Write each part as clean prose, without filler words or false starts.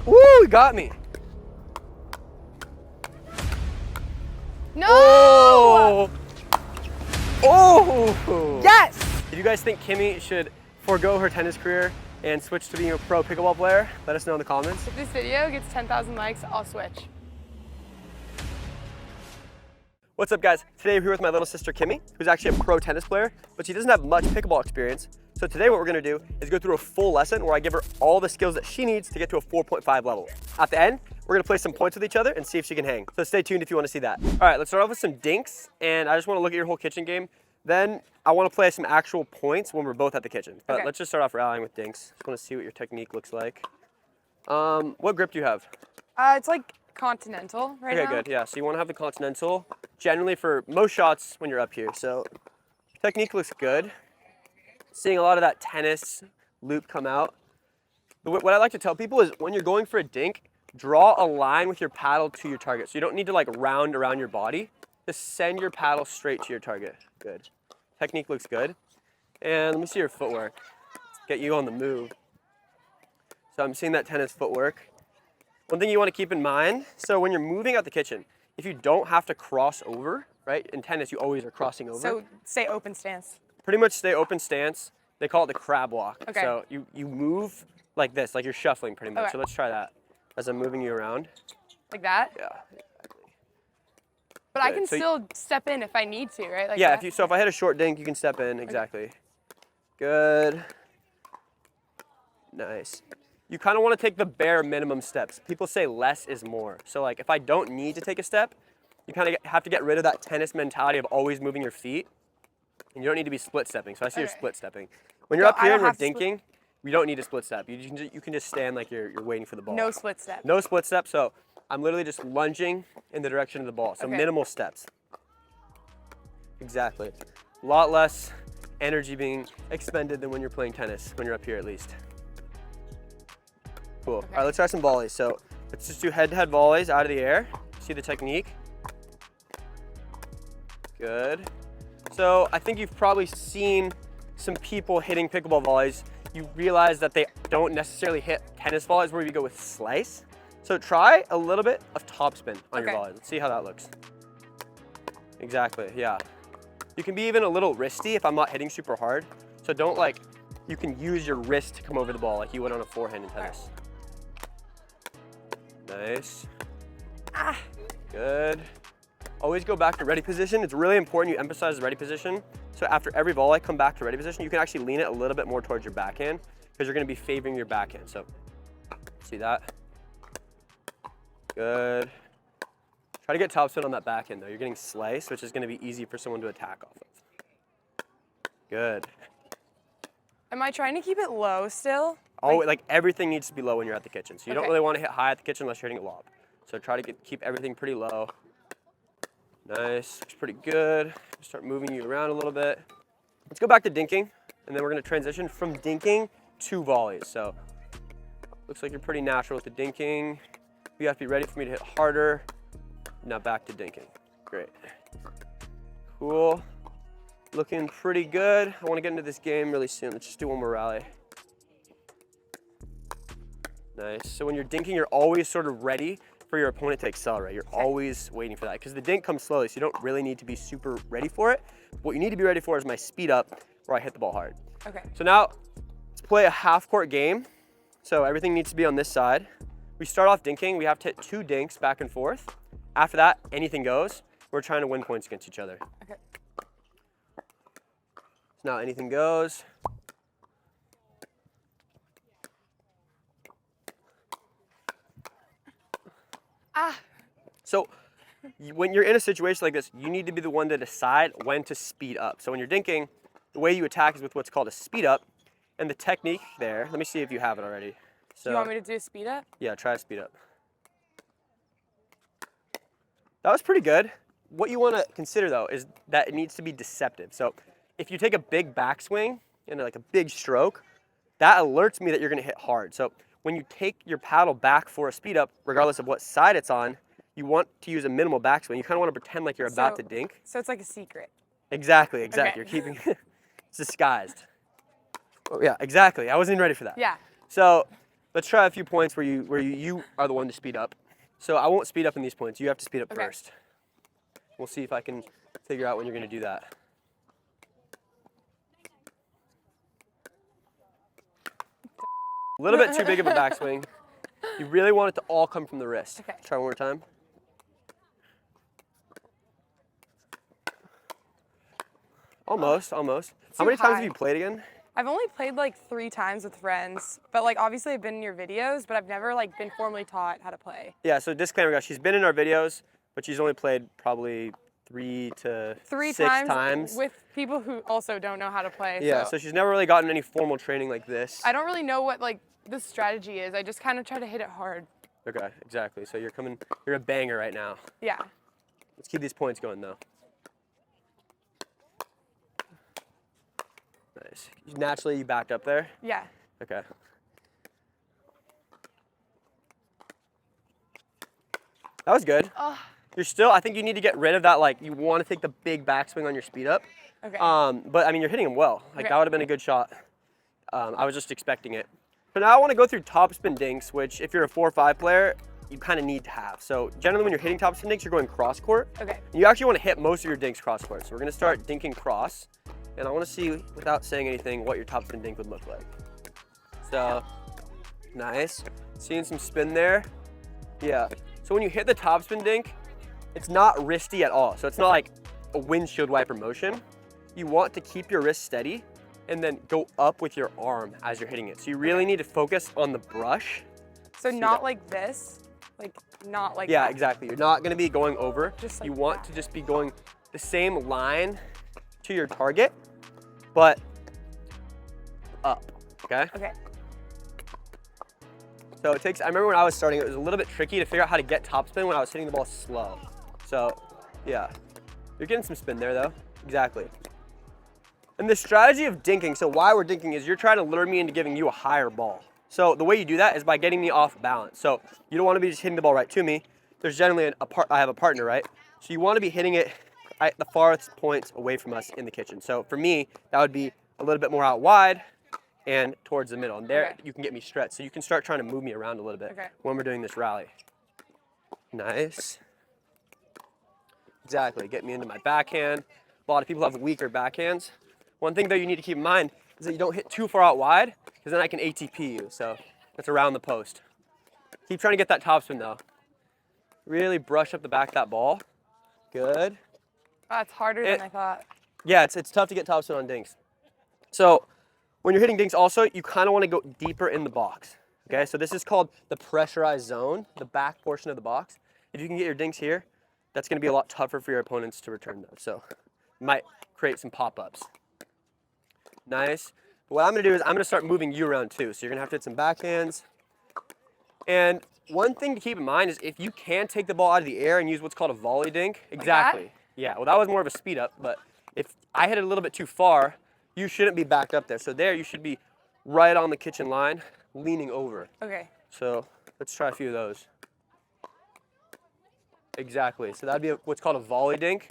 Woo, got me. No! Oh! Oh! Yes! Do you guys think Kimmi should forego her tennis career and switch to being a pro pickleball player? Let us know in the comments. If this video gets 10,000 likes, I'll switch. What's up, guys? Today we're here with my little sister Kimmi, who's actually a pro tennis player, but she doesn't have much pickleball experience. So today what we're gonna do is go through a full lesson where I give her all the skills that she needs to get to a 4.5 level. At the end, we're gonna play some points with each other and see if she can hang. So stay tuned if you wanna see that. All right, let's start off with some dinks, and I just wanna look at your whole kitchen game. Then I wanna play some actual points when we're both at the kitchen. But let's just start off rallying with dinks. Just wanna see what your technique looks like. What grip do you have? It's like continental right now. Okay, good, yeah. So you wanna have the continental, generally for most shots when you're up here. So technique looks good. Seeing a lot of that tennis loop come out. What I like to tell people is when you're going for a dink, draw a line with your paddle to your target. So you don't need to like round around your body. Just send your paddle straight to your target. Good. Technique looks good. And let me see your footwork. Get you on the move. So I'm seeing that tennis footwork. One thing you want to keep in mind, so when you're moving out the kitchen, if you don't have to cross over, right? In tennis, you always are crossing over. So stay open stance. Pretty much stay open stance. They call it the crab walk. Okay. So you move like this, like you're shuffling pretty much. Okay. So let's try that as I'm moving you around. Like that? Yeah, exactly. But I can still step in if I need to, right? Like yeah, that? if I hit a short dink, you can step in, exactly. Okay. Good. Nice. You kind of want to take the bare minimum steps. People say less is more. So like if I don't need to take a step, you kind of have to get rid of that tennis mentality of always moving your feet. And you don't need to be split stepping. So I see you're split stepping. When you're up here and we're dinking, we don't need to split step. You can just stand like you're waiting for the ball. No split step. No split step. So I'm literally just lunging in the direction of the ball. So minimal steps. Exactly. A lot less energy being expended than when you're playing tennis, when you're up here at least. Cool. All right, let's try some volleys. So let's just do head-to-head volleys out of the air. See the technique? Good. So I think you've probably seen some people hitting pickleball volleys. You realize that they don't necessarily hit tennis volleys where you go with slice. So try a little bit of topspin on your volleys. Let's see how that looks. Exactly, yeah. You can be even a little wristy if I'm not hitting super hard. So don't like, you can use your wrist to come over the ball like you would on a forehand in tennis. Nice. Ah. Good. Always go back to ready position. It's really important you emphasize the ready position. So after every volley, come back to ready position. You can actually lean it a little bit more towards your backhand because you're going to be favoring your backhand. So see that? Good. Try to get topspin on that backhand though. You're getting slice, which is going to be easy for someone to attack off of. Good. Am I trying to keep it low still? Oh, like everything needs to be low when you're at the kitchen. So you don't really want to hit high at the kitchen unless you're hitting a lob. So try to keep everything pretty low. Nice, looks pretty good. Start moving you around a little bit. Let's go back to dinking, and then we're gonna transition from dinking to volleys. So, looks like you're pretty natural with the dinking. You have to be ready for me to hit harder. Now back to dinking. Great. Cool. Looking pretty good. I wanna get into this game really soon. Let's just do one more rally. Nice, so when you're dinking, you're always sort of ready for your opponent to accelerate. You're always waiting for that because the dink comes slowly, so you don't really need to be super ready for it. What you need to be ready for is my speed up where I hit the ball hard. Okay. So now let's play a half court game. So everything needs to be on this side. We start off dinking. We have to hit 2 dinks back and forth. After that, anything goes. We're trying to win points against each other. Okay. So now anything goes. Ah. So when you're in a situation like this, you need to be the one to decide when to speed up. So when you're dinking, the way you attack is with what's called a speed up. And the technique there, let me see if you have it already. So, you want me to do a speed up? Yeah, try a speed up. That was pretty good. What you want to consider though is that it needs to be deceptive. So if you take a big backswing and like a big stroke, that alerts me that you're going to hit hard. So when you take your paddle back for a speed up, regardless of what side it's on, you want to use a minimal backswing. You kind of want to pretend like you're about to dink. So it's like a secret. Exactly. Okay. You're keeping it's disguised. Oh, yeah, exactly. I wasn't even ready for that. Yeah. So let's try a few points where you are the one to speed up. So I won't speed up in these points. You have to speed up first. We'll see if I can figure out when you're going to do that. A little bit too big of a backswing. You really want it to all come from the wrist. Okay. Try one more time. Almost. How many times have you played again? I've only played like 3 times with friends, but like obviously I've been in your videos, but I've never like been formally taught how to play. Yeah, so disclaimer guys, she's been in our videos, but she's only played probably 3 to 6 times with people who also don't know how to play. Yeah, so she's never really gotten any formal training like this. I don't really know what like the strategy is. I just kind of try to hit it hard. Okay, exactly. So you're a banger right now. Yeah. Let's keep these points going though. Nice. Naturally, you backed up there? Yeah. Okay. That was good. You're still, I think you need to get rid of that, like, you want to take the big backswing on your speed up. Okay. But, I mean, you're hitting them well. Like, Okay. that would have been a good shot. I was just expecting it. So now I want to go through topspin dinks, which, if you're a 4 or 5 player, you kind of need to have. So, generally, when you're hitting topspin dinks, you're going cross court. Okay. You actually want to hit most of your dinks cross court. So, we're going to start dinking cross. And I want to see, without saying anything, what your topspin dink would look like. So, nice. Seeing some spin there. Yeah. So when you hit the topspin dink, it's not wristy at all. So it's not like a windshield wiper motion. You want to keep your wrist steady and then go up with your arm as you're hitting it. So you really need to focus on the brush. So not like this, like not like that. Yeah, exactly. You're not going to be going over. Just like you want that. to just be going the same line to your target, but up, okay? Okay. So it takes, I remember when I was starting, it was a little bit tricky to figure out how to get topspin when I was hitting the ball slow. So, yeah. You're getting some spin there though. Exactly. And the strategy of dinking, so why we're dinking is you're trying to lure me into giving you a higher ball. So the way you do that is by getting me off balance. So you don't want to be just hitting the ball right to me. There's generally I have a partner, right? So you want to be hitting it at the farthest points away from us in the kitchen. So for me, that would be a little bit more out wide and towards the middle. And there you can get me stretched. So you can start trying to move me around a little bit when we're doing this rally. Nice. Exactly, get me into my backhand. A lot of people have weaker backhands. One thing though you need to keep in mind is that you don't hit too far out wide, because then I can ATP you. So that's around the post. Keep trying to get that topspin though. Really brush up the back of that ball. Good. That's harder than I thought. Yeah, it's tough to get topspin on dinks. So when you're hitting dinks also, you kind of want to go deeper in the box. Okay, so this is called the pressurized zone, the back portion of the box. If you can get your dinks here, that's going to be a lot tougher for your opponents to return those. So it might create some pop-ups. Nice. But what I'm going to do is I'm going to start moving you around too. So you're going to have to hit some backhands. And one thing to keep in mind is if you can take the ball out of the air and use what's called a volley dink. Exactly. Like yeah, well that was more of a speed up, but if I hit it a little bit too far, you shouldn't be backed up there. So there you should be right on the kitchen line, leaning over. Okay. So let's try a few of those. Exactly. So that'd be what's called a volley dink.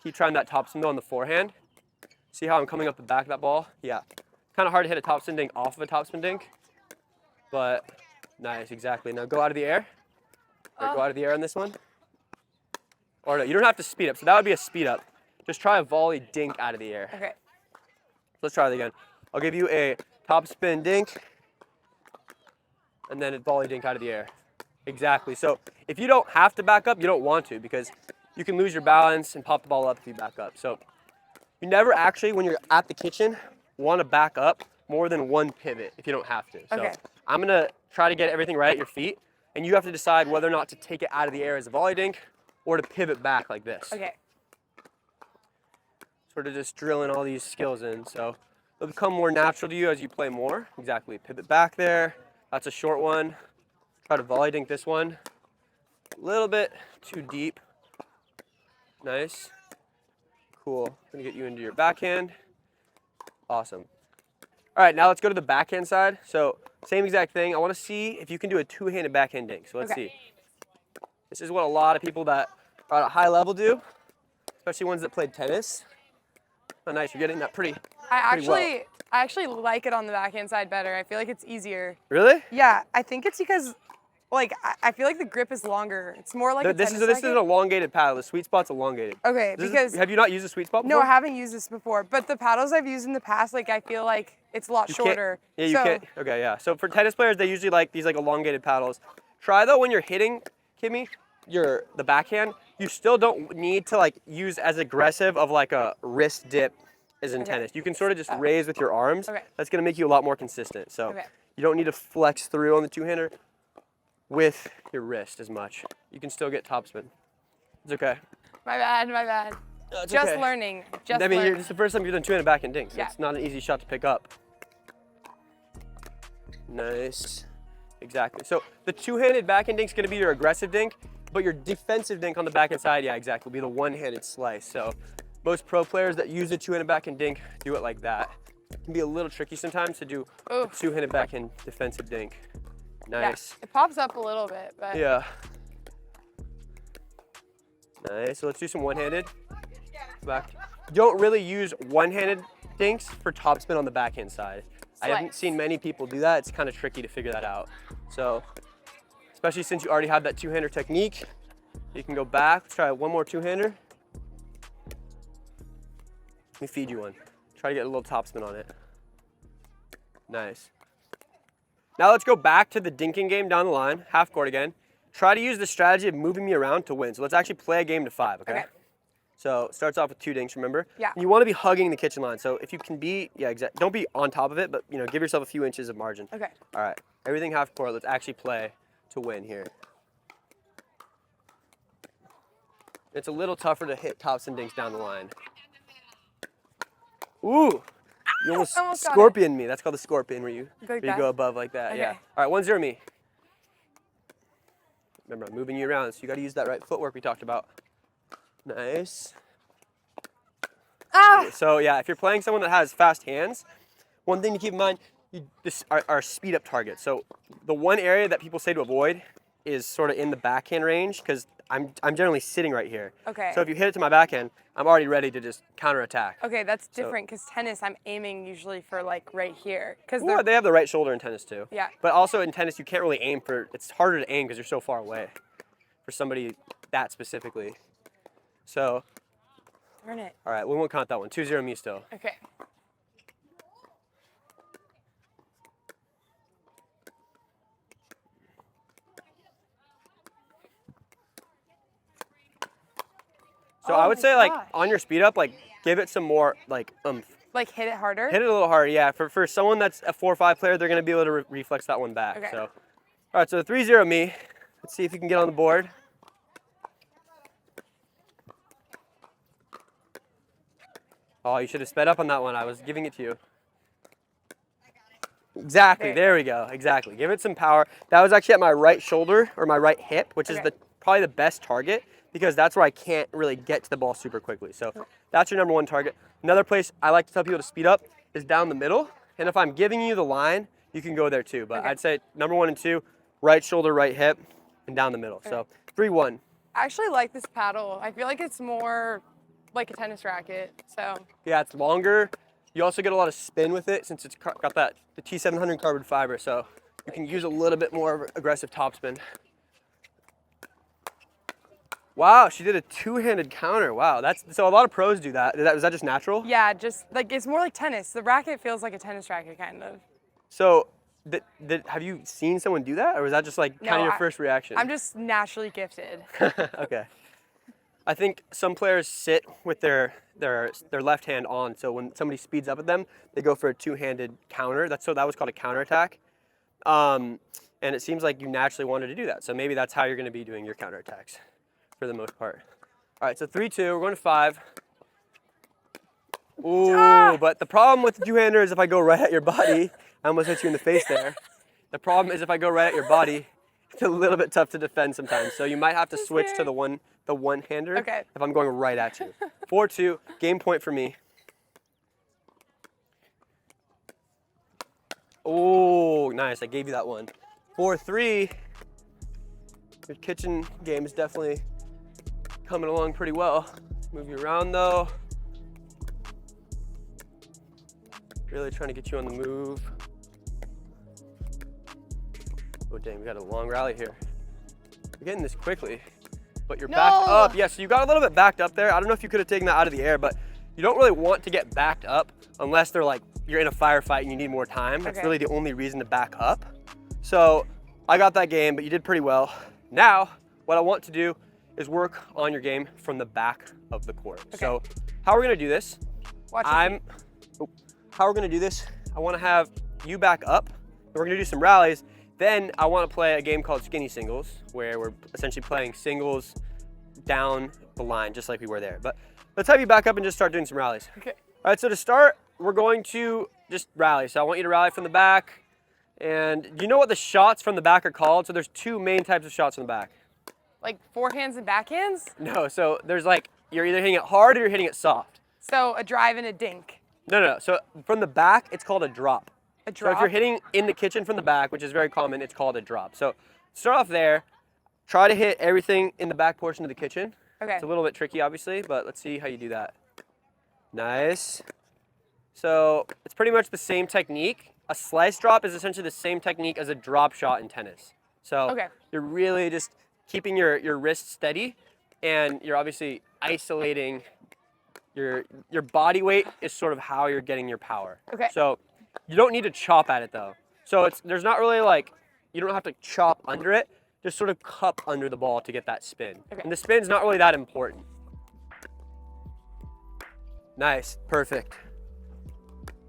Keep trying that topspin though on the forehand. See how I'm coming up the back of that ball? Yeah. Kind of hard to hit a topspin dink off of a topspin dink, but nice, exactly. Now go out of the air. Or go out of the air on this one. Or no, you don't have to speed up. So that would be a speed up. Just try a volley dink out of the air. Okay. Let's try that again. I'll give you a topspin dink and then a volley dink out of the air. Exactly. So if you don't have to back up, you don't want to, because you can lose your balance and pop the ball up if you back up. So you never actually, when you're at the kitchen, want to back up more than one pivot if you don't have to. So I'm going to try to get everything right at your feet, and you have to decide whether or not to take it out of the air as a volley dink or to pivot back like this. Okay. Sort of just drilling all these skills in. So they'll become more natural to you as you play more. Exactly. Pivot back there. That's a short one. Try to volley dink this one. A little bit too deep. Nice. Cool. Gonna get you into your backhand. Awesome. All right, now let's go to the backhand side. So same exact thing. I want to see if you can do a two-handed backhand dink. So let's see. This is what a lot of people that are at a high level do, especially ones that played tennis. Oh, nice. You're getting that pretty well. I actually like it on the backhand side better. I feel like it's easier. Really? Yeah, I think it's because, like, I feel like the grip is longer. It's more like a This tennis is racket. an elongated paddle. The sweet spot's elongated. Okay, Have you not used a sweet spot before? No, I haven't used this before, but the paddles I've used in the past, like, I feel like it's a lot shorter. Yeah, you can't. Okay, yeah. So for tennis players, they usually like these like elongated paddles. Try though when you're hitting, Kimmy, the backhand, you still don't need to like use as aggressive of like a wrist dip as in tennis. You can sort of just raise with your arms. Okay. That's gonna make you a lot more consistent. So you don't need to flex through on the two-hander with your wrist as much. You can still get topspin. It's okay. My bad, my bad. No, it's just okay. learning. I mean, it's the first time you've done two-handed backhand dinks. Yeah. It's not an easy shot to pick up. Nice. Exactly. So the two-handed backhand dink is going to be your aggressive dink, but your defensive dink on the backhand side, yeah, exactly, will be the one-handed slice. So most pro players that use a two-handed backhand dink do it like that. It can be a little tricky sometimes to do a two-handed backhand defensive dink. Nice. Yeah, it pops up a little bit, but. Yeah. Nice. So let's do some one-handed. Back. Don't really use one-handed dinks for topspin on the backhand side. I haven't seen many people do that. It's kind of tricky to figure that out. So, especially since you already have that two-hander technique, you can go back. Let's try one more two-hander. Let me feed you one. Try to get a little topspin on it. Nice. Now let's go back to the dinking game down the line, half court again. Try to use the strategy of moving me around to win. So let's actually play a game to 5, okay? So it starts off with 2 dinks, remember? Yeah. You want to be hugging the kitchen line. So if you can be, yeah, exactly. Don't be on top of it, but give yourself a few inches of margin. Okay. All right. Everything half court. Let's actually play to win here. It's a little tougher to hit tops and dinks down the line. Ooh. You almost scorpioned me. That's called the scorpion where you go above like that. Okay. Yeah. All right, 1-0 me. Remember, I'm moving you around, so you got to use that right footwork we talked about. Nice. Ah! So yeah, if you're playing someone that has fast hands, one thing to keep in mind, this are speed up targets. So the one area that people say to avoid is sort of in the backhand range because I'm generally sitting right here. Okay. So if you hit it to my backhand, I'm already ready to just counterattack. Okay, that's different because tennis, I'm aiming usually for like right here. Well, they have the right shoulder in tennis too. Yeah. But also in tennis, you can't really aim for, it's harder to aim because you're so far away for somebody that specifically. So. Darn it. All right, we won't count that one. 2-0 me still. Okay. So I would say like on your speed up, like give it some more like Like hit it harder? Hit it a little harder, yeah. For someone that's a 4-5 player, they're gonna be able to reflex that one back. Okay. So, all right, so 3-0 me. Let's see if you can get on the board. Oh, you should have sped up on that one. I was giving it to you. Exactly, there we go, exactly. Give it some power. That was actually at my right shoulder or my right hip, which is probably the best target because that's where I can't really get to the ball super quickly. So that's your number 1 target. Another place I like to tell people to speed up is down the middle. And if I'm giving you the line, you can go there too. But I'd say number 1 and 2, right shoulder, right hip, and down the middle. So 3-1. I actually like this paddle. I feel like it's more like a tennis racket, so. Yeah, it's longer. You also get a lot of spin with it since it's got the T700 carbon fiber, so you can use a little bit more aggressive topspin. Wow, she did a 2-handed counter. Wow, so a lot of pros do that. Is that just natural? Yeah, just like it's more like tennis. The racket feels like a tennis racket kind of. So, have you seen someone do that, or was that just like kind of your first reaction? I'm just naturally gifted. Okay. I think some players sit with their left hand on, so when somebody speeds up at them, they go for a 2-handed counter. That was called a counterattack. And it seems like you naturally wanted to do that. So maybe that's how you're going to be doing your counterattacks for the most part. All right, so 3-2, we're going to 5. Ooh, but the problem with the two-hander is if I go right at your body, I almost hit you in the face there. The problem is if I go right at your body, it's a little bit tough to defend sometimes. So you might have to switch to the one-hander if I'm going right at you. 4-2, game point for me. Oh, nice, I gave you that one. 4-3, your kitchen game is definitely coming along pretty well. Let's move you around though. Really trying to get you on the move. Oh dang, we got a long rally here. You're getting this quickly, but you're backed up. Yeah, so you got a little bit backed up there. I don't know if you could have taken that out of the air, but you don't really want to get backed up unless they're like, you're in a firefight and you need more time. That's really the only reason to back up. So I got that game, but you did pretty well. Now, what I want to do is work on your game from the back of the court. So how we're gonna do this, how we're gonna do this, I wanna have you back up, and we're gonna do some rallies. Then I wanna play a game called skinny singles, where we're essentially playing singles down the line, just like we were there. But let's have you back up and just start doing some rallies. Okay. All right, so to start, we're going to just rally. So I want you to rally from the back. And you know what the shots from the back are called? So there's two main types of shots from the back. Like forehands and backhands? No, so there's like, you're either hitting it hard or you're hitting it soft. So a drive and a dink. No. So from the back, it's called a drop. A drop? So if you're hitting in the kitchen from the back, which is very common, it's called a drop. So start off there. Try to hit everything in the back portion of the kitchen. Okay. It's a little bit tricky, obviously, but let's see how you do that. Nice. So it's pretty much the same technique. A slice drop is essentially the same technique as a drop shot in tennis. So you're really just keeping your wrist steady, and you're obviously isolating your body weight is sort of how you're getting your power. Okay. So you don't need to chop at it though. So there's not really like, you don't have to chop under it, just sort of cup under the ball to get that spin. Okay. And the spin's not really that important. Nice, perfect.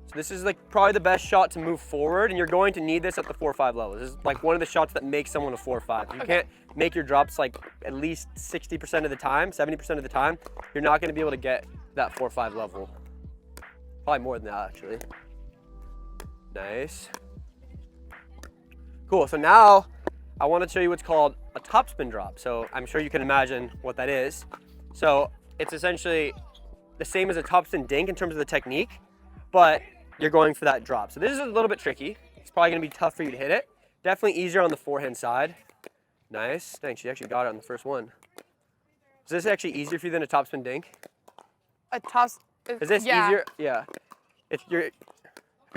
So this is like probably the best shot to move forward, and you're going to need this at the 4-5 level. This is like one of the shots that makes someone a 4-5. You can't make your drops like at least 60% of the time, 70% of the time. You're not gonna be able to get that 4-5 level. Probably more than that actually. Nice. Cool, so now I wanna show you what's called a topspin drop. So I'm sure you can imagine what that is. So it's essentially the same as a topspin dink in terms of the technique, but you're going for that drop. So this is a little bit tricky. It's probably gonna be tough for you to hit it. Definitely easier on the forehand side. Nice, thanks, you actually got it on the first one. Is this actually easier for you than a topspin dink? Is this easier? Yeah. Have you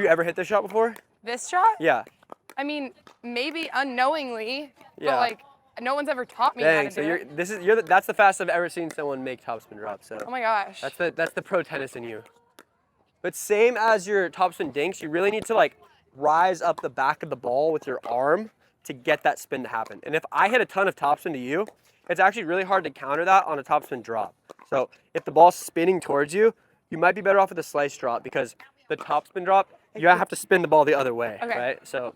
ever hit this shot before? This shot? Yeah. I mean, maybe unknowingly, but like, no one's ever taught me how to do it. That's the fastest I've ever seen someone make topspin drop. So. Oh my gosh. That's the pro tennis in you. But same as your topspin dinks, you really need to like rise up the back of the ball with your arm to get that spin to happen. And if I hit a ton of topspin to you, it's actually really hard to counter that on a topspin drop. So if the ball's spinning towards you, you might be better off with a slice drop, because the topspin drop, you have to spin the ball the other way, right? So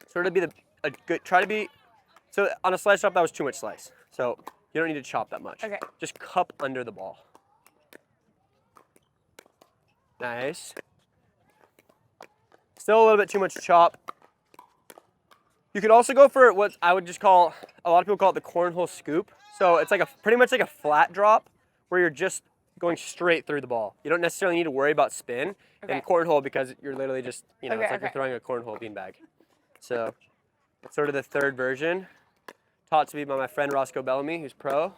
sort of so on a slice drop, that was too much slice. So you don't need to chop that much. Okay. Just cup under the ball. Nice. Still a little bit too much chop. You could also go for what I would just call, a lot of people call it the cornhole scoop. So it's like pretty much like a flat drop where you're just going straight through the ball. You don't necessarily need to worry about spin in cornhole, because you're literally just, it's like you're throwing a cornhole beanbag. So it's sort of the third version, taught to me by my friend Roscoe Bellamy, who's pro.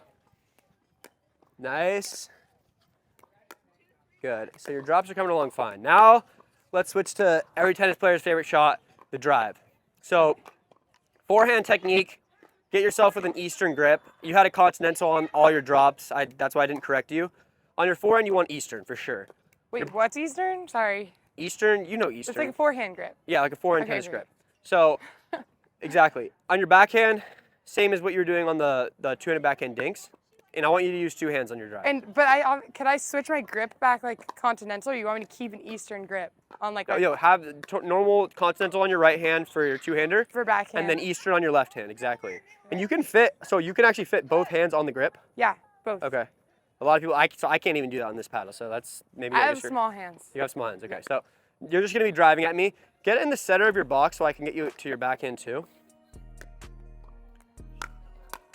Nice. Good. So your drops are coming along fine. Now let's switch to every tennis player's favorite shot, the drive. So forehand technique, get yourself with an Eastern grip. You had a continental on all your drops. That's why I didn't correct you. On your forehand, you want Eastern for sure. Wait, what's Eastern? Sorry. Eastern, you know Eastern. It's like a forehand grip. Yeah, like a forehand tennis grip. So exactly. On your backhand, same as what you were doing on the two-handed backhand dinks. And I want you to use two hands on your drive. Could I switch my grip back like continental, or you want me to keep an Eastern grip on like have normal continental on your right hand for your two-hander. For backhand. And then Eastern on your left hand, exactly. And you can actually fit both hands on the grip? Yeah, both. Okay. A lot of people, I can't even do that on this paddle, so that's maybe. I have small hands. You have small hands, okay. So you're just gonna be driving at me. Get it in the center of your box so I can get you to your backhand too.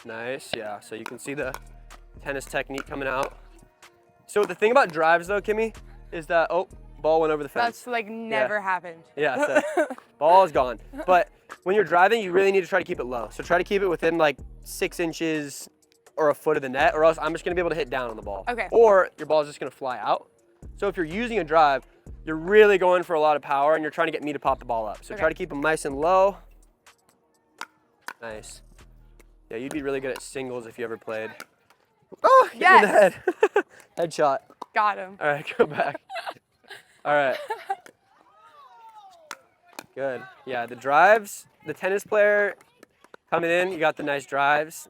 Nice, yeah. So you can see the tennis technique coming out. So the thing about drives though, Kimmy, is that, ball went over the fence. That's like never happened. Yeah, so ball is gone. But when you're driving, you really need to try to keep it low. So try to keep it within like 6 inches or a foot of the net, or else I'm just gonna be able to hit down on the ball. Okay. Or your ball is just gonna fly out. So if you're using a drive, you're really going for a lot of power and you're trying to get me to pop the ball up. So Okay. try to keep them nice and low. Nice. Yeah, you'd be really good at singles if you ever played. Oh, hit me in the head. Headshot. Got him. All right, go back. All right. Good. Yeah, the drives, the tennis player coming in, you got the nice drives.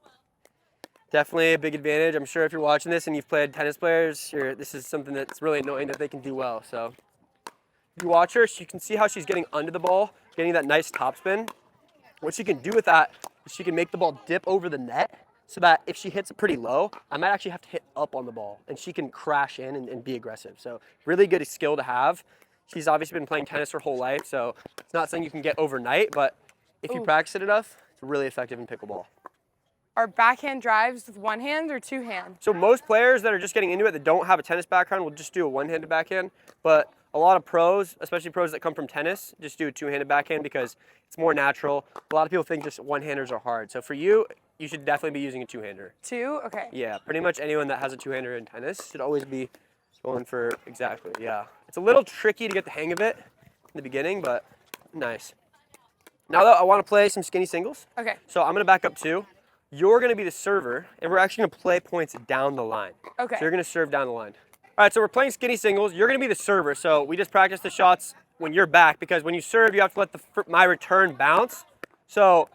Definitely a big advantage. I'm sure if you're watching this and you've played tennis players, this is something that's really annoying that they can do well. So if you watch her, you can see how she's getting under the ball, getting that nice topspin. What she can do with that is she can make the ball dip over the net so that if she hits it pretty low, I might actually have to hit up on the ball and she can crash in and be aggressive. So really good skill to have. She's obviously been playing tennis her whole life, so it's not something you can get overnight, but if you practice it enough, it's really effective in pickleball. Are backhand drives with one hand or two hands? So most players that are just getting into it that don't have a tennis background will just do a one-handed backhand, but a lot of pros, especially pros that come from tennis, just do a two-handed backhand because it's more natural. A lot of people think just one-handers are hard. So for you, you should definitely be using a two-hander. Two? Okay. Yeah, pretty much anyone that has a two-hander in tennis should always be going for exactly, yeah. It's a little tricky to get the hang of it in the beginning, but nice. Now though, I want to play some skinny singles. Okay. So I'm going to back up two. You're going to be the server, and we're actually going to play points down the line. Okay. So you're going to serve down the line. All right, so we're playing skinny singles. You're going to be the server, so we just practice the shots when you're back, because when you serve, you have to let my return bounce. So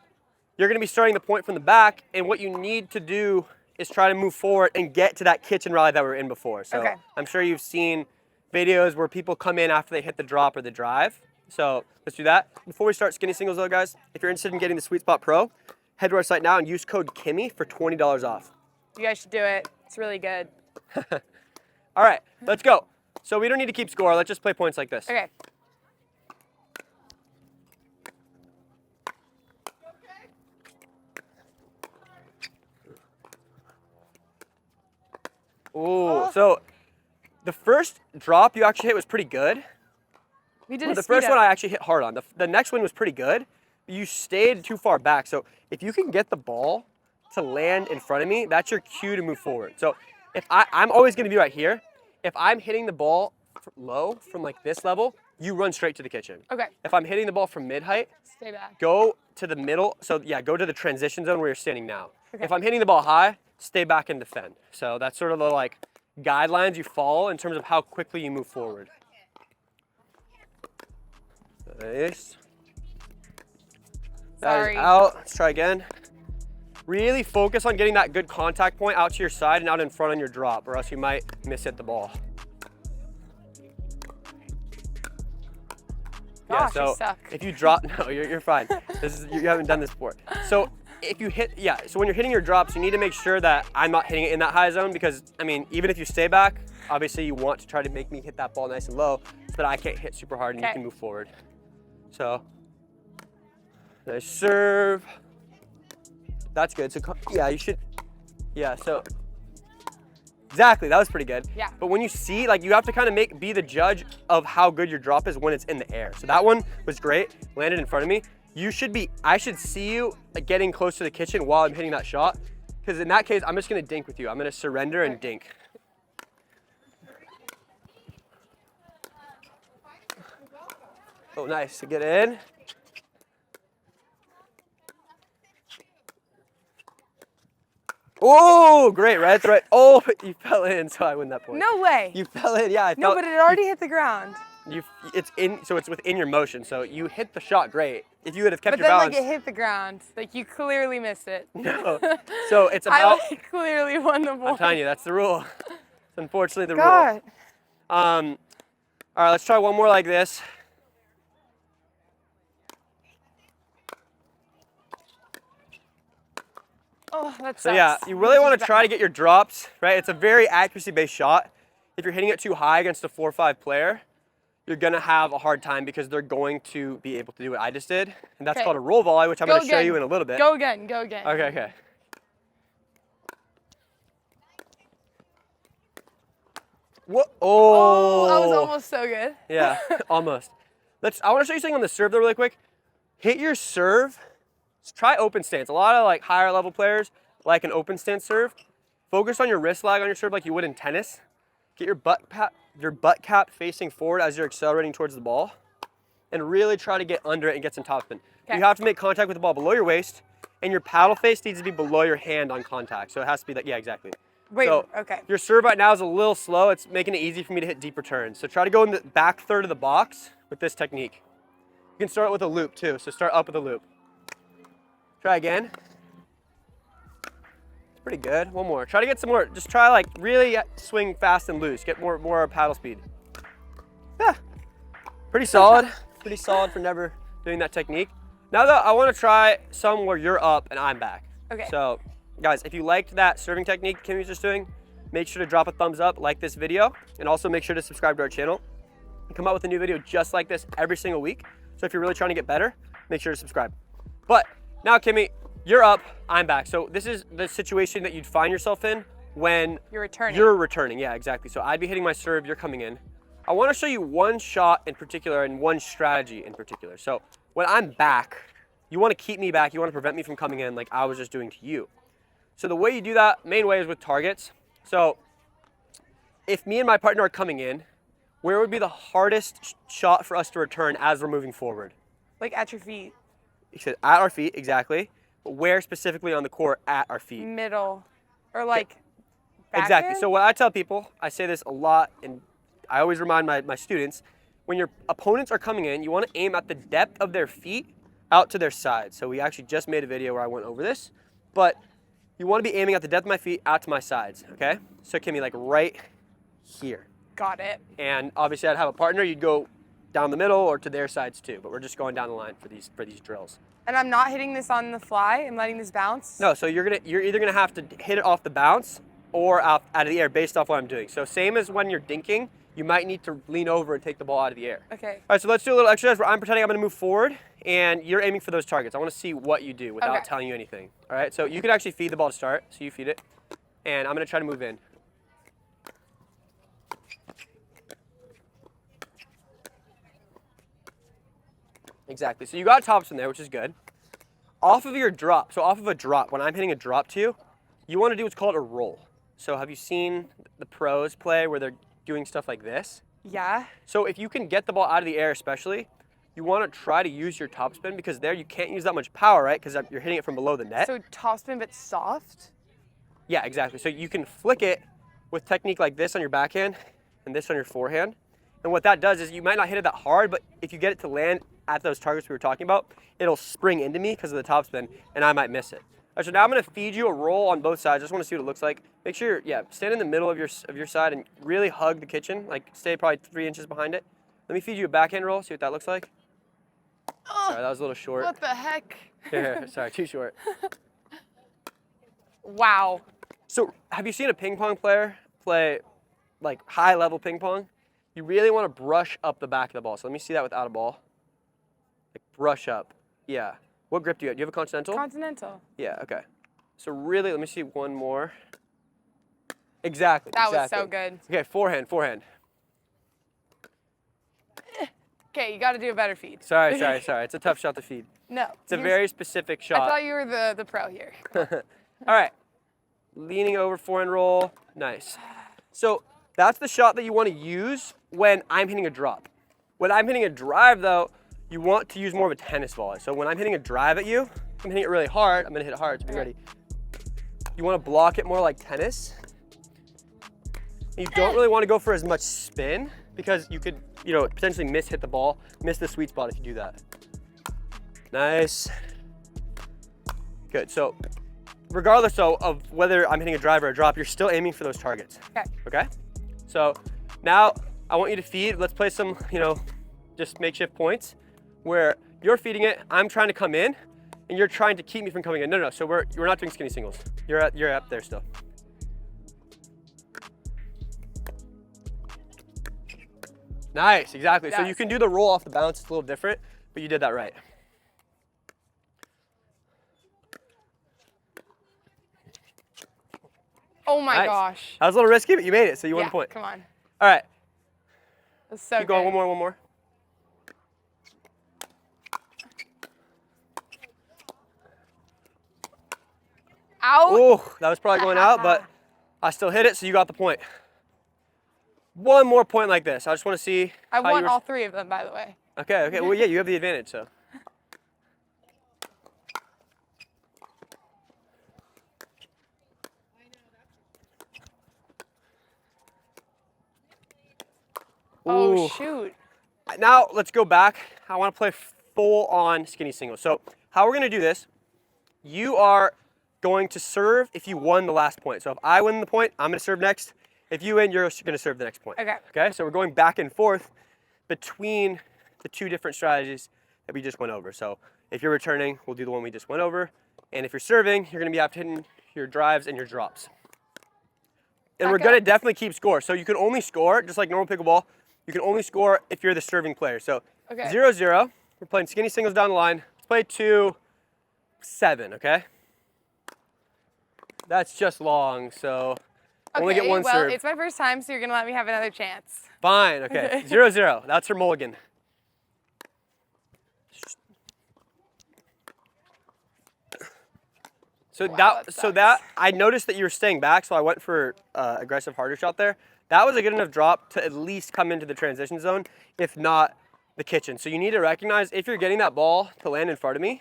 you're going to be starting the point from the back, and what you need to do is try to move forward and get to that kitchen rally that we were in before. So Okay. I'm sure you've seen videos where people come in after they hit the drop or the drive. So let's do that. Before we start skinny singles though, guys, if you're interested in getting the Sweet Spot Pro, head to our site now and use code Kimmi for $20 off. You guys should do it. It's really good. All right, let's go. So we don't need to keep score. Let's just play points like this. Okay. Ooh, so the first drop you actually hit was pretty good. We did a The first speed one up. I actually hit hard on. The next one was pretty good. You stayed too far back. So if you can get the ball to land in front of me, that's your cue to move forward. So if I'm always going to be right here. If I'm hitting the ball low from like this level, you run straight to the kitchen. Okay. If I'm hitting the ball from mid-height, Stay back. go to the middle. So yeah, go to the transition zone where you're standing now. Okay. If I'm hitting the ball high, stay back and defend. So that's sort of the like guidelines you follow in terms of how quickly you move forward. Nice. That Sorry. is out. Let's try again. Really focus on getting that good contact point out to your side and out in front on your drop, or else you might miss hit the ball. Gosh, I suck. if you drop, no, you're fine. You haven't done this before. So if you hit, so when you're hitting your drops, you need to make sure that I'm not hitting it in that high zone, because I mean, even if you stay back, obviously you want to try to make me hit that ball nice and low so that I can't hit super hard and you can move forward. So nice serve. That's good. So yeah, you should. Yeah. So exactly, that was pretty good. Yeah. But when you see, like, you have to kind of be the judge of how good your drop is when it's in the air. So that one was great. Landed in front of me. I should see you like, getting close to the kitchen while I'm hitting that shot. Because in that case, I'm just gonna dink with you. I'm gonna surrender and dink. Oh, nice. To get in. Oh, great, right? That's right. Oh, you fell in, so I win that point. No way. You fell in, yeah. No, but it already hit the ground. So it's within your motion. So you hit the shot great. If you would have kept But your then, balance. like, it hit the ground. Like, you clearly missed it. No. So it's I about. like, clearly won the ball. I'm telling you, that's the rule. It's unfortunately the God. rule. All right, let's try one more like this. Oh, that sucks. So yeah, you really want to try to get your drops, right? It's a very accuracy-based shot. If you're hitting it too high against a 4-5 player, you're gonna have a hard time because they're going to be able to do what I just did. And that's called a roll volley, which I'm gonna show you in a little bit. Go again, go again. Okay. What? Oh, that was almost so good. Yeah, almost. I wanna show you something on the serve though really quick. Hit your serve. Try open stance. A lot of like higher level players like an open stance serve. Focus on your wrist lag on your serve like you would in tennis. Get your butt your butt cap facing forward as you're accelerating towards the ball, and really try to get under it and get some topspin. Okay. You have to make contact with the ball below your waist, and your paddle face needs to be below your hand on contact. So it has to be that, yeah, exactly. Wait, so okay. Your serve right now is a little slow. It's making it easy for me to hit deep returns. So try to go in the back third of the box with this technique. You can start with a loop too, so start up with a loop. Try again. It's pretty good. One more. Try to get some more. Just try like really swing fast and loose. Get more paddle speed. Yeah, pretty solid. Pretty solid for never doing that technique. Now though, I want to try some where you're up and I'm back. Okay. So guys, if you liked that serving technique Kimmi was just doing, make sure to drop a thumbs up, like this video, and also make sure to subscribe to our channel. We come out with a new video just like this every single week. So if you're really trying to get better, make sure to subscribe. But now Kimmi, you're up, I'm back. So this is the situation that you'd find yourself in when You're returning. You're returning, yeah, exactly. So I'd be hitting my serve, you're coming in. I want to show you one shot in particular and one strategy in particular. So when I'm back, you want to keep me back, you want to prevent me from coming in like I was just doing to you. So the way you do that, main way is with targets. So if me and my partner are coming in, where would be the hardest shot for us to return as we're moving forward? Like at your feet. At our feet, exactly. But where specifically on the court at our feet? Middle. Or like backhand? Exactly. So what I tell people, I say this a lot, and I always remind my students, when your opponents are coming in, you want to aim at the depth of their feet out to their side. So we actually just made a video where I went over this, but you want to be aiming at the depth of my feet out to my sides, okay? So Kimmi, like right here. Got it. And obviously I'd have a partner, you'd go down the middle or to their sides too, but we're just going down the line for these drills. And I'm not hitting this on the fly, I'm letting this bounce? No, so you're either gonna have to hit it off the bounce or out of the air based off what I'm doing. So same as when you're dinking, you might need to lean over and take the ball out of the air. Okay. All right, so let's do a little exercise where I'm pretending I'm gonna move forward and you're aiming for those targets. I wanna see what you do without telling you anything. All right, so you can actually feed the ball to start, so you feed it. And I'm gonna try to move in. Exactly, so you got topspin there, which is good. Off of your drop, so off of a drop, when I'm hitting a drop to you, you wanna do what's called a roll. So have you seen the pros play where they're doing stuff like this? Yeah. So if you can get the ball out of the air especially, you wanna try to use your topspin because there you can't use that much power, right? Because you're hitting it from below the net. So topspin but soft? Yeah, exactly. So you can flick it with technique like this on your backhand and this on your forehand. And what that does is you might not hit it that hard, but if you get it to land at those targets we were talking about, it'll spring into me because of the topspin and I might miss it. All right, so now I'm gonna feed you a roll on both sides. I just wanna see what it looks like. Make sure stand in the middle of your side and really hug the kitchen, like stay probably 3 inches behind it. Let me feed you a backhand roll, see what that looks like. Sorry, that was a little short. What the heck? Here, sorry, too short. Wow. So have you seen a ping pong player play like high level ping pong? You really wanna brush up the back of the ball. So let me see that without a ball. Like brush up, yeah. What grip do you have? Do you have a continental? Continental. Yeah, okay. So really, let me see one more. Exactly, That was so good. Okay, forehand. Okay, you gotta do a better feed. Sorry. It's a tough shot to feed. No. It's a very specific I shot. thought you were the pro here. All right, leaning over, forehand roll, nice. So that's the shot that you wanna use when I'm hitting a drop. When I'm hitting a drive though, you want to use more of a tennis volley. So when I'm hitting a drive at you, I'm hitting it really hard. I'm gonna hit it hard, so be ready. You wanna block it more like tennis. And you don't really wanna go for as much spin because you could, potentially hit the ball, miss the sweet spot if you do that. Nice. Good, so regardless of whether I'm hitting a drive or a drop, you're still aiming for those targets. Okay? So now I want you to feed. Let's play some, just makeshift points where you're feeding it, I'm trying to come in, and you're trying to keep me from coming in. No, so we're not doing skinny singles. You're up there still. Nice, exactly. So you can do the roll off the bounce, it's a little different, but you did that right. Oh my gosh. That was a little risky, but you made it, so you won the point. Come on. All right. That's so Keep going, one more. Out. Oh, that was probably going out, but I still hit it, so you got the point. one more point like this. I just want to see. I want all 3 of them, by the way. Okay, okay. Well, yeah, you have the advantage, so. Oh, Ooh. shoot. Now, let's go back. I want to play full-on skinny singles. So, how we're going to do this, you are going to serve if you won the last point. So, if I win the point, I'm going to serve next. If you win, you're going to serve the next point. Okay. Okay, so we're going back and forth between the 2 different strategies that we just went over. So, if you're returning, we'll do the one we just went over. And if you're serving, you're going to be after hitting your drives and your drops. And we're going to definitely keep score. So, you can only score, just like normal pickleball, you can only score if you're the serving player. So, 0-0, we're playing skinny singles down the line. Let's play 2-7, okay? That's just long, so only get one serve. Well, it's my first time, so you're going to let me have another chance. Fine, okay. 0-0, that's her mulligan. So Wow, that I noticed that you were staying back, so I went for aggressive harder shot there. That was a good enough drop to at least come into the transition zone, if not the kitchen. So you need to recognize if you're getting that ball to land in front of me,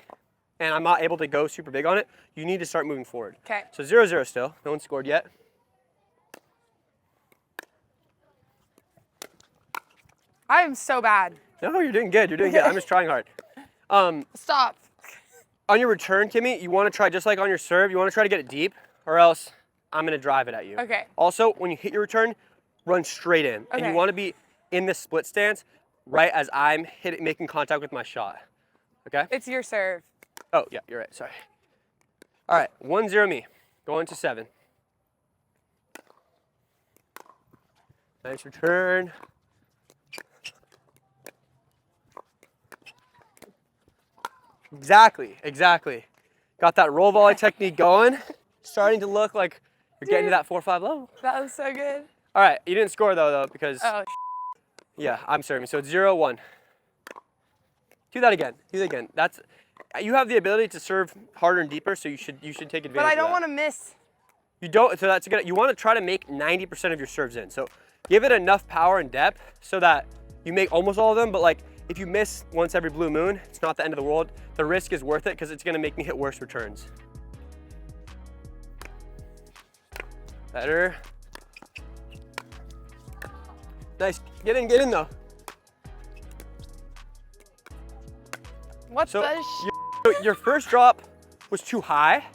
and I'm not able to go super big on it, you need to start moving forward. Okay. So 0-0 still. No one scored yet. I am so bad. No, you're doing good. You're doing good. I'm just trying hard. Stop. On your return, Kimmy, you want to try, just like on your serve, you want to try to get it deep, or else I'm going to drive it at you. Okay. Also, when you hit your return, run straight in. And you want to be in this split stance right as I'm making contact with my shot. Okay? It's your serve. Oh, yeah, you're right. Sorry. All right, 1-0 me. Going to 7. Nice return. Exactly, exactly. Got that roll volley technique going. Starting to look like you're getting to that 4-5 level. That was so good. All right, you didn't score though, because Oh, yeah, I'm serving. So it's 0-1. Do that again. Do that again. You have the ability to serve harder and deeper, so you should take advantage of that. but I don't want to miss. You don't. So that's good. You want to try to make 90% of your serves in. So give it enough power and depth so that you make almost all of them. But like if you miss once every blue moon, it's not the end of the world. The risk is worth it because it's going to make me hit worse returns. Better. Nice. Get in though. What So the your first drop was too high.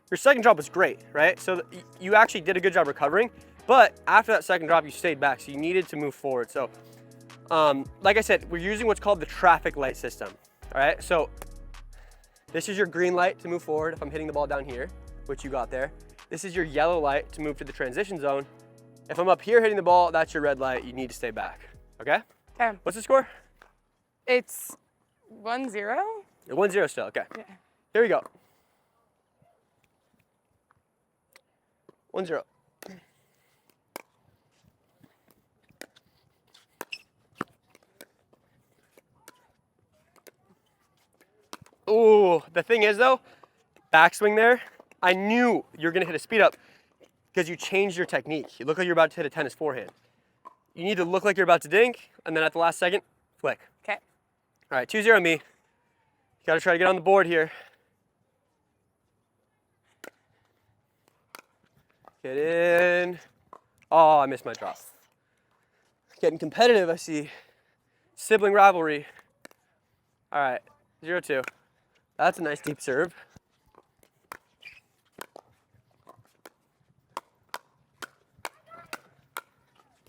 Your second drop was great, right? So you actually did a good job recovering, but after that second drop, you stayed back, so you needed to move forward. So, like I said, we're using what's called the traffic light system, all right? So this is your green light to move forward if I'm hitting the ball down here, which you got there. This is your yellow light to move to the transition zone. If I'm up here hitting the ball, that's your red light. You need to stay back, okay? Okay. What's the score? It's 1-0? 1-0 still, okay. Yeah. Here we go. 1-0. Ooh, the thing is though, backswing there, I knew you were gonna hit a speed up because you changed your technique. You look like you're about to hit a tennis forehand. You need to look like you're about to dink, and then at the last second, flick. Okay. All right, 2-0 me. You gotta try to get on the board here. Get in. Oh, I missed my drop. Getting competitive, I see. Sibling rivalry. All right, 0-2. That's a nice deep serve.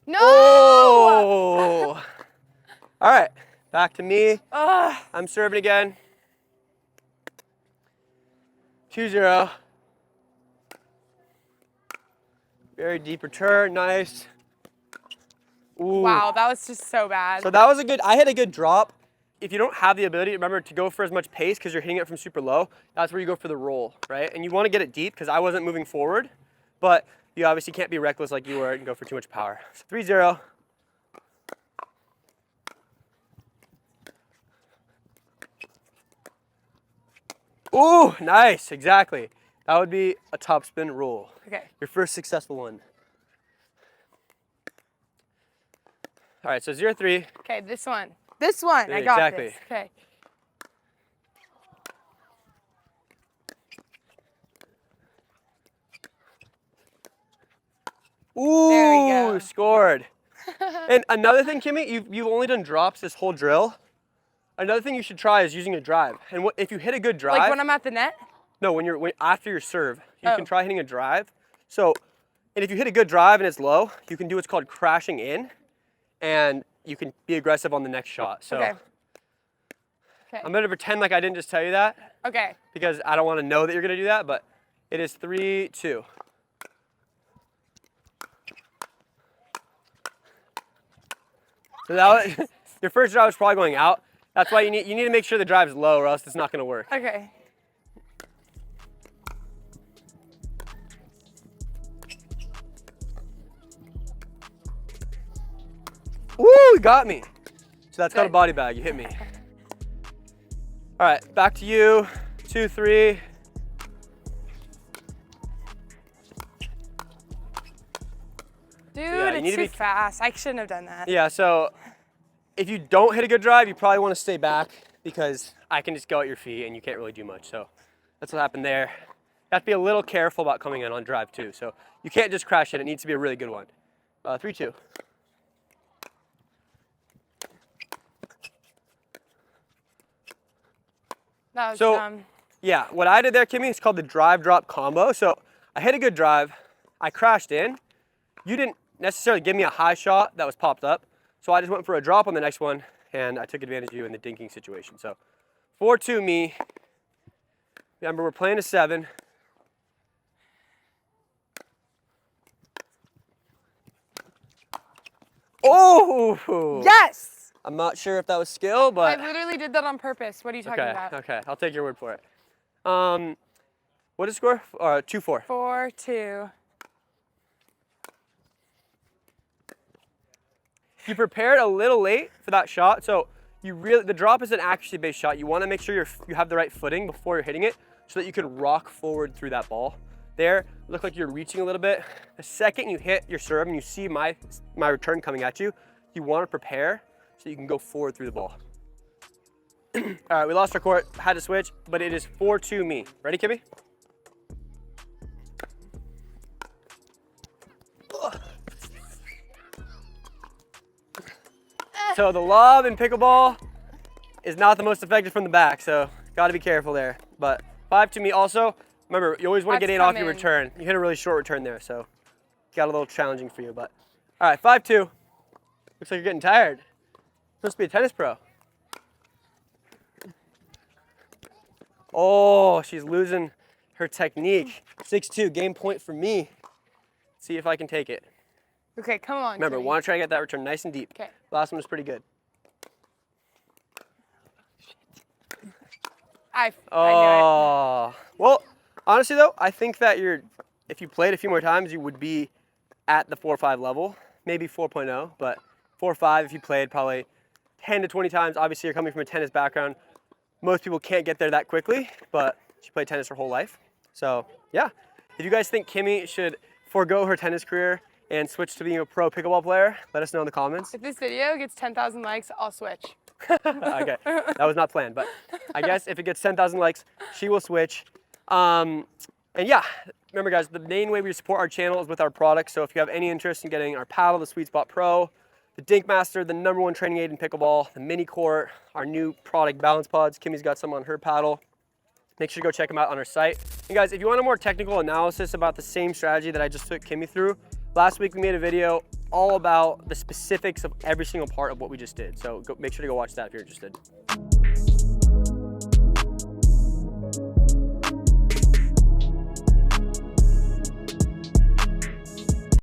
No! Oh! All right, back to me. Ugh. I'm serving again. 2-0. Very deep return, nice. Ooh. Wow, that was just so bad. So that was I had a good drop. If you don't have the ability, remember to go for as much pace because you're hitting it from super low, that's where you go for the roll, right? And you want to get it deep because I wasn't moving forward, but you obviously can't be reckless like you were and go for too much power. So 3-0. Ooh, nice, exactly. That would be a topspin roll. Okay. Your first successful one. All right, so 0-3. Okay, this one. This one. Yeah, I got exactly. this. Okay. Ooh, There we go. scored. And another thing, Kimmi, you've only done drops this whole drill. Another thing you should try is using a drive. And if you hit a good drive. Like when I'm at the net? No, after your serve, you can try hitting a drive. So, and if you hit a good drive and it's low, you can do what's called crashing in, and you can be aggressive on the next shot. So, Okay. I'm gonna pretend like I didn't just tell you that. Okay. Because I don't want to know that you're gonna do that, but it is 3-2. So that was, your first drive was probably going out. That's why you need to make sure the drive's low, or else it's not gonna work. Okay. Woo, you got me. So that's called a body bag, you hit me. All right, back to you, 2-3. Dude, yeah, it's too fast. I shouldn't have done that. Yeah, so if you don't hit a good drive, you probably want to stay back because I can just go at your feet and you can't really do much. So that's what happened there. You have to be a little careful about coming in on drive too. So you can't just crash it. It needs to be a really good one. 3-2. That was So, dumb. yeah, what I did there, Kimmi, is called the drive drop combo. So I hit a good drive, I crashed in. You didn't necessarily give me a high shot that was popped up. So I just went for a drop on the next one, and I took advantage of you in the dinking situation. So 4-2 me. Remember, we're playing a 7. Oh! Yes! I'm not sure if that was skill, but I literally did that on purpose. What are you talking about? Okay, I'll take your word for it. What is the score? 2-4. 4-2. You prepared a little late for that shot, so the drop is an accuracy-based shot. You want to make sure you have the right footing before you're hitting it, so that you can rock forward through that ball. There, look like you're reaching a little bit. The second you hit your serve and you see my return coming at you, you want to prepare so you can go forward through the ball. All right, we lost our court, had to switch, but it is 4-2 me. Ready, Kimmi? So the lob in pickleball is not the most effective from the back, so got to be careful there. But 5-2 me also. Remember, you always want to get 8 off your return. You hit a really short return there, so got a little challenging for you. But all right, 5-2. Looks like you're getting tired. Supposed to be a tennis pro. Oh, she's losing her technique. 6-2, game point for me. See if I can take it. Okay, come on. Remember, Kimmi. want to try to get that return nice and deep. Okay. Last one was pretty good. I knew Oh, well, honestly though, I think that if you played a few more times, you would be at the 4-5 level, maybe 4.0, but 4-5 if you played probably 10 to 20 times. Obviously, you're coming from a tennis background. Most people can't get there that quickly, but she played tennis her whole life. So yeah, if you guys think Kimmi should forego her tennis career and switch to being a pro pickleball player, let us know in the comments. If this video gets 10,000 likes, I'll switch. Okay, that was not planned, but I guess if it gets 10,000 likes, she will switch. And yeah, remember guys, the main way we support our channel is with our products. So if you have any interest in getting our paddle, the Sweet Spot Pro, the Dink Master, the #1 training aid in pickleball, the mini court, our new product balance pods, Kimmi's got some on her paddle. Make sure to go check them out on our site. And guys, if you want a more technical analysis about the same strategy that I just took Kimmi through, last week we made a video all about the specifics of every single part of what we just did. So make sure to go watch that if you're interested.